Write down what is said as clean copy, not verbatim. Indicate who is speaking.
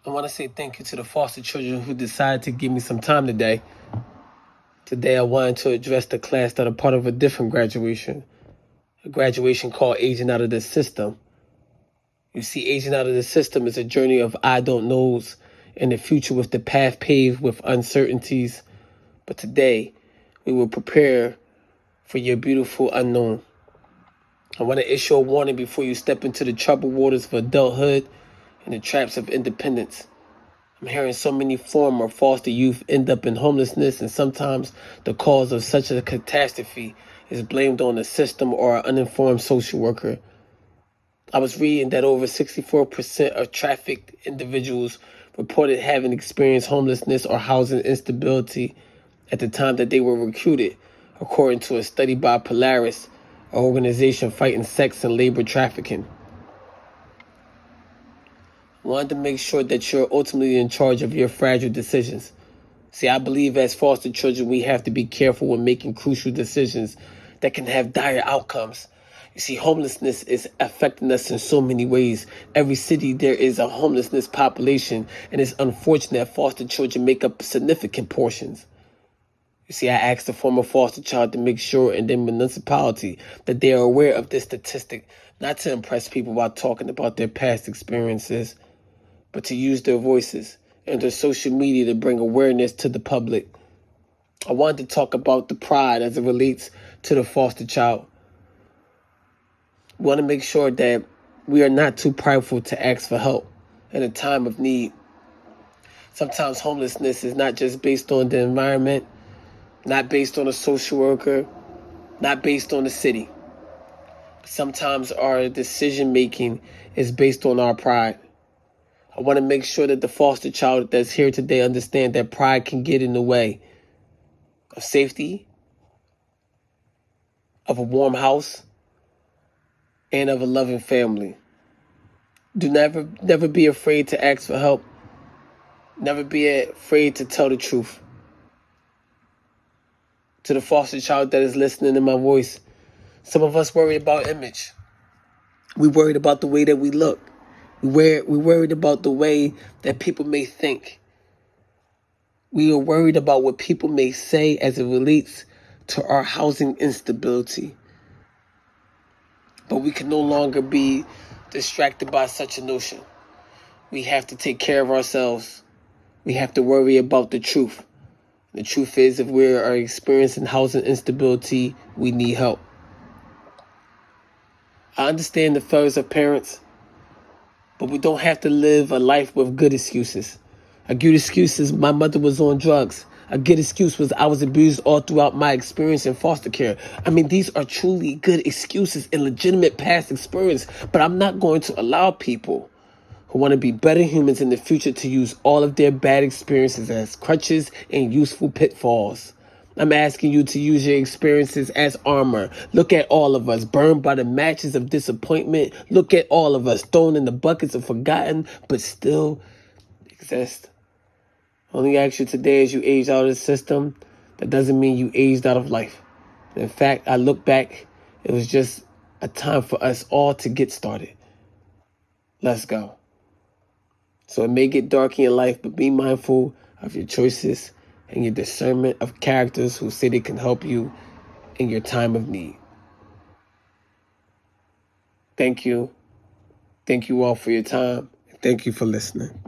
Speaker 1: I want to say thank you to the foster children who decided to give me some time today. Today I wanted to address the class that are part of a different graduation, a graduation called Aging Out of the System. You see, aging out of the system is a journey of I don't knows in the future with the path paved with uncertainties. But today, we will prepare for your beautiful unknown. I want to issue a warning before you step into the troubled waters of adulthood and the traps of independence. I'm hearing so many former foster youth end up in homelessness, and sometimes the cause of such a catastrophe is blamed on the system or an uninformed social worker. I was reading that over 64% of trafficked individuals reported having experienced homelessness or housing instability at the time that they were recruited, according to a study by Polaris, an organization fighting sex and labor trafficking. I wanted to make sure that you're ultimately in charge of your fragile decisions. See, I believe as foster children, we have to be careful when making crucial decisions that can have dire outcomes. You see, homelessness is affecting us in so many ways. Every city, there is a homelessness population, and it's unfortunate that foster children make up significant portions. You see, I asked the former foster child to make sure in the municipality that they are aware of this statistic, not to impress people while talking about their past experiences, but to use their voices and their social media to bring awareness to the public. I wanted to talk about the pride as it relates to the foster child. We want to make sure that we are not too prideful to ask for help in a time of need. Sometimes homelessness is not just based on the environment, not based on a social worker, not based on the city. Sometimes our decision making is based on our pride. I want to make sure that the foster child that's here today understand that pride can get in the way of safety, of a warm house, and of a loving family. Do never be afraid to ask for help. Never be afraid to tell the truth. To the foster child that is listening to my voice, some of us worry about image. We worried about the way that we look. We worried about the way that people may think. We are worried about what people may say as it relates to our housing instability. But we can no longer be distracted by such a notion. We have to take care of ourselves. We have to worry about the truth. The truth is, if we are experiencing housing instability, we need help. I understand the fears of parents, but we don't have to live a life with good excuses. A good excuse is my mother was on drugs. A good excuse was I was abused all throughout my experience in foster care. I mean, these are truly good excuses and legitimate past experience, but I'm not going to allow people who want to be better humans in the future to use all of their bad experiences as crutches and useful pitfalls. I'm asking you to use your experiences as armor. Look at all of us, burned by the matches of disappointment. Look at all of us, thrown in the buckets of forgotten, but still exist. Only ask you today as you age out of the system, that doesn't mean you aged out of life. In fact, I look back, it was just a time for us all to get started. Let's go. So it may get dark in your life, but be mindful of your choices and your discernment of characters who say they can help you in your time of need. Thank you. Thank you all for your time. Thank you for listening.